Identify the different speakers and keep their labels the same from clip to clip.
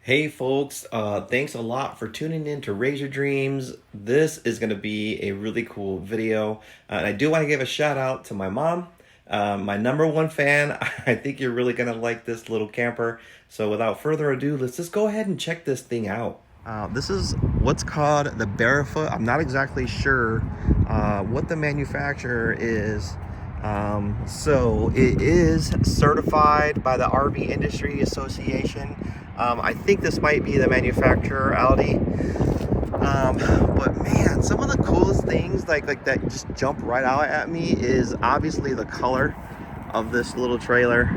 Speaker 1: Hey folks, thanks a lot for tuning in to Raise Your Dreams. This is going to be a really cool video. And I do want to give a shout out to my mom, my number one fan. I think you're really going to like this little camper. So without further ado, let's just go ahead and check this thing out. This is what's called the Barefoot. I'm not exactly sure what the manufacturer is. So it is certified by the RV Industry Association. I think this might be the manufacturer, Audi. But man, some of the coolest things like that just jump right out at me is obviously the color of this little trailer.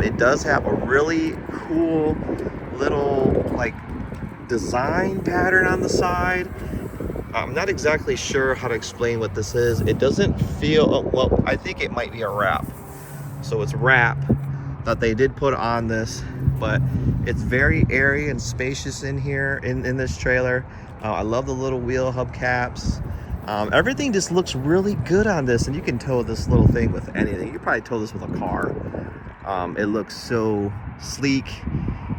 Speaker 1: It does have a really cool little like design pattern on the side. I'm not exactly sure how to explain what this is. It doesn't feel, well, I think it might be a wrap. So it's wrap that they did put on this, but it's very airy and spacious in here in this trailer. I love the little wheel hubcaps. Everything just looks really good on this, and you can tow this little thing with anything. You could probably tow this with a car. It looks so sleek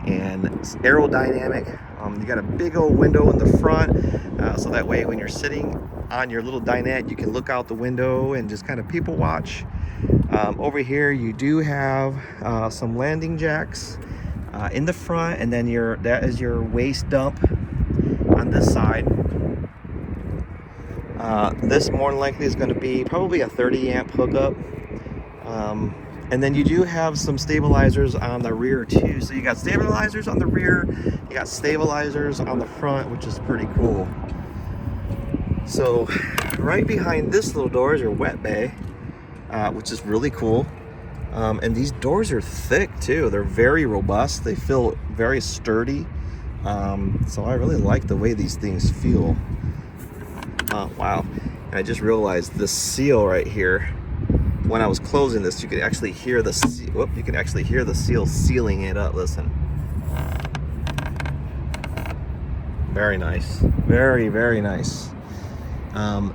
Speaker 1: and it's aerodynamic. You got a big old window in the front, so that way when you're sitting on your little dinette, you can look out the window and just kind of people watch. Over here you do have some landing jacks in the front, and then that is your waste dump on this side. This more than likely is going to be probably a 30 amp hookup. And then you do have some stabilizers on the rear too. So you got stabilizers on the rear, you got stabilizers on the front, which is pretty cool. So right behind this little door is your wet bay, which is really cool. And these doors are thick too. They're very robust. They feel very sturdy. So I really like the way these things feel. Wow. And I just realized this seal right here, when I was closing this, you could actually hear the seal sealing it up. Listen. Very nice. Very, very nice.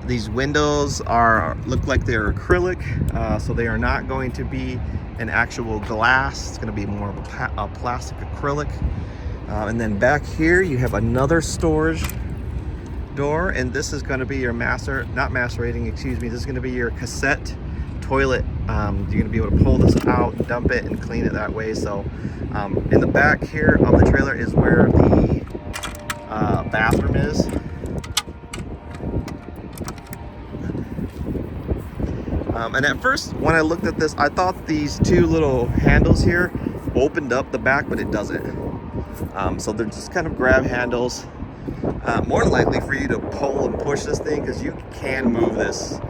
Speaker 1: These windows look like they're acrylic, so they are not going to be an actual glass. It's going to be more of a plastic acrylic. And then back here you have another storage door, and this is going to be your this is going to be your cassette toilet. You're going to be able to pull this out, dump it, and clean it that way. So in the back here of the trailer is where the bathroom is. And at first when I looked at this, I thought these two little handles here opened up the back, but it doesn't. So they're just kind of grab handles, more than likely for you to pull and push this thing, because you can move this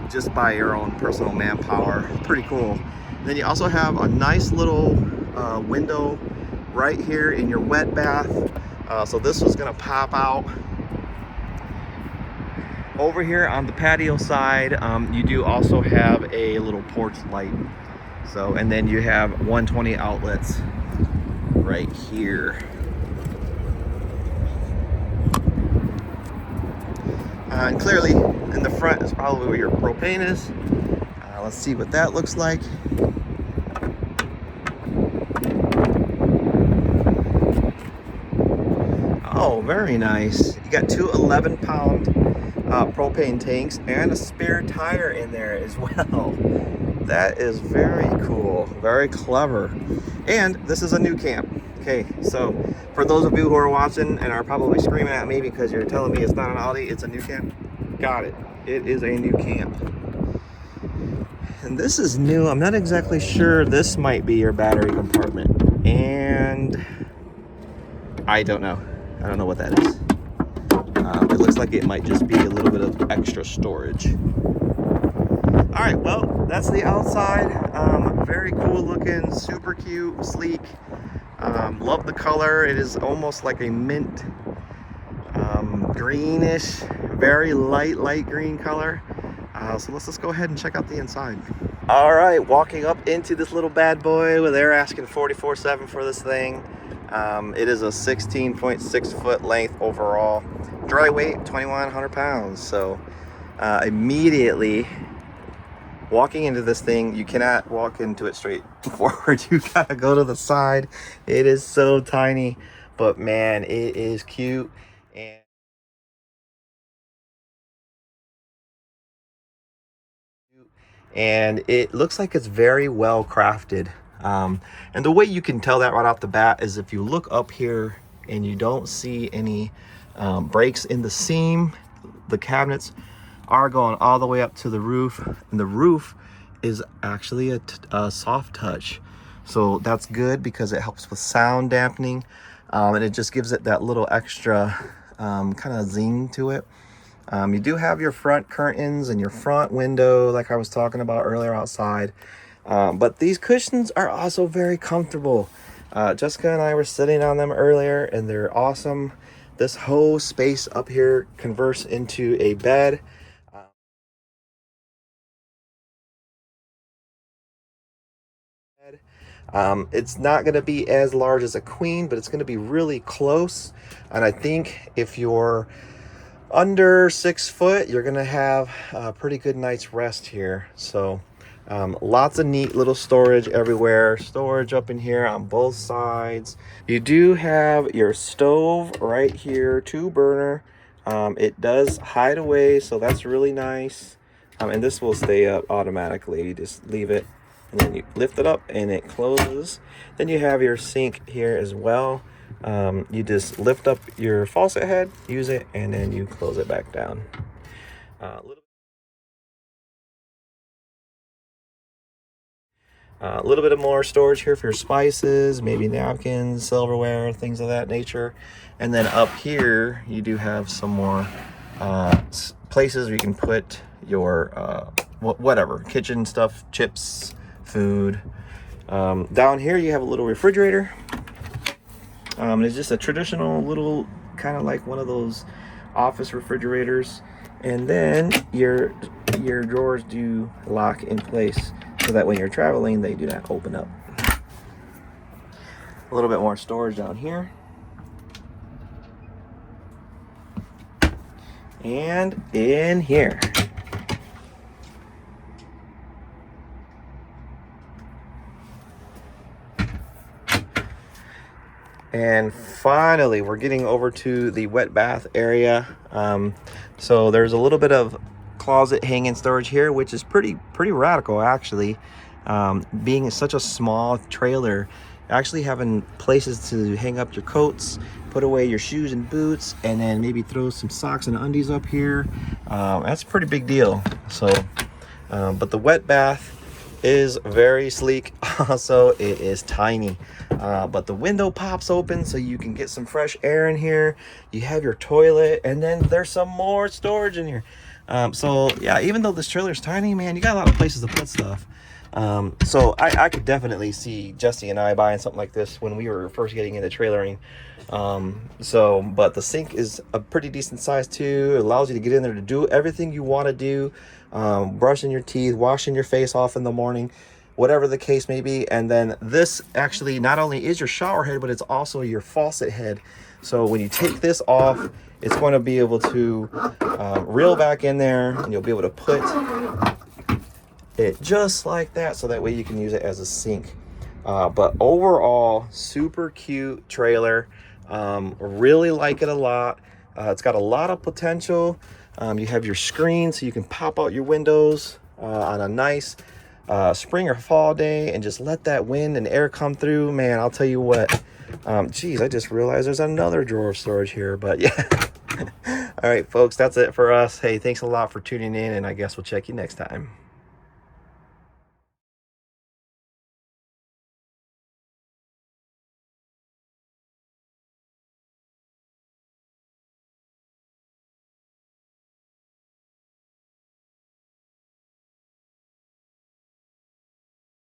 Speaker 1: just by your own personal manpower. Pretty cool. Then you also have a nice little window right here in your wet bath. So this was gonna pop out. Over here on the patio side, you do also have a little porch light. So, and then you have 120 outlets right here. And clearly in the front is probably where your propane is. Let's see what that looks like. Oh, very nice. You got two 11-pound propane tanks and a spare tire in there as well. That is very cool, very clever. And this is a Nucamp. Okay, so for those of you who are watching and are probably screaming at me because you're telling me it's not an Audi, it's a Nucamp. Got it. It is a Nucamp. And this is new. I'm not exactly sure. This might be your battery compartment. And I don't know. I don't know what that is. It looks like it might just be a little bit of extra storage. All right, well, that's the outside. Very cool looking, super cute, sleek. Love the color. It is almost like a mint greenish, very light green color. So let's just go ahead and check out the inside. All right, walking up into this little bad boy where they're asking $44,700 for this thing. It is a 16.6 foot length overall. Dry weight, 2,100 pounds. So immediately walking into this thing, you cannot walk into it straight forward. You gotta go to the side. It is so tiny, but man, it is cute. And it looks like it's very well crafted. And the way you can tell that right off the bat is if you look up here and you don't see any breaks in the seam. The cabinets are going all the way up to the roof, and the roof is actually a soft touch, so that's good because it helps with sound dampening, and it just gives it that little extra kind of zing to it. You do have your front curtains and your front window like I was talking about earlier outside, but these cushions are also very comfortable. Jessica and I were sitting on them earlier and they're awesome. This whole space up here converts into a bed. It's not going to be as large as a queen, but it's going to be really close. And I think if you're under 6 foot, you're going to have a pretty good night's rest here. So lots of neat little storage everywhere. Storage up in here on both sides. You do have your stove right here, 2-burner. It does hide away, so that's really nice. And this will stay up automatically. You just leave it and then you lift it up and it closes. Then you have your sink here as well. You just lift up your faucet head, use it, and then you close it back down. A little bit of more storage here for your spices, maybe napkins, silverware, things of that nature. And then up here, you do have some more places where you can put your whatever, kitchen stuff, chips, food. Down here, you have a little refrigerator. It's just a traditional little, kind of like one of those office refrigerators. And then your drawers do lock in place, so that when you're traveling, they do not open up. A little bit more storage down here. And in here. And finally, we're getting over to the wet bath area. So there's a little bit of closet hanging storage here, which is pretty radical actually. Being such a small trailer, actually having places to hang up your coats, put away your shoes and boots, and then maybe throw some socks and undies up here. That's a pretty big deal. So but the wet bath is very sleek. Also, it is tiny, but the window pops open so you can get some fresh air in here. You have your toilet, and then there's some more storage in here. So yeah, even though this trailer is tiny, man, you got a lot of places to put stuff. So I could definitely see Jessie and I buying something like this when we were first getting into trailering. But the sink is a pretty decent size too. It allows you to get in there to do everything you want to do. Brushing your teeth, washing your face off in the morning, whatever the case may be. And then this actually not only is your shower head, but it's also your faucet head. So when you take this off, it's going to be able to reel back in there, and you'll be able to put it just like that, so that way you can use it as a sink. But overall, super cute trailer. Really like it a lot. It's got a lot of potential. You have your screen so you can pop out your windows on a nice spring or fall day and just let that wind and air come through. Man, I'll tell you what. Geez, I just realized there's another drawer of storage here, but yeah. All right, folks, that's it for us. Hey, thanks a lot for tuning in, and I guess we'll check you next time.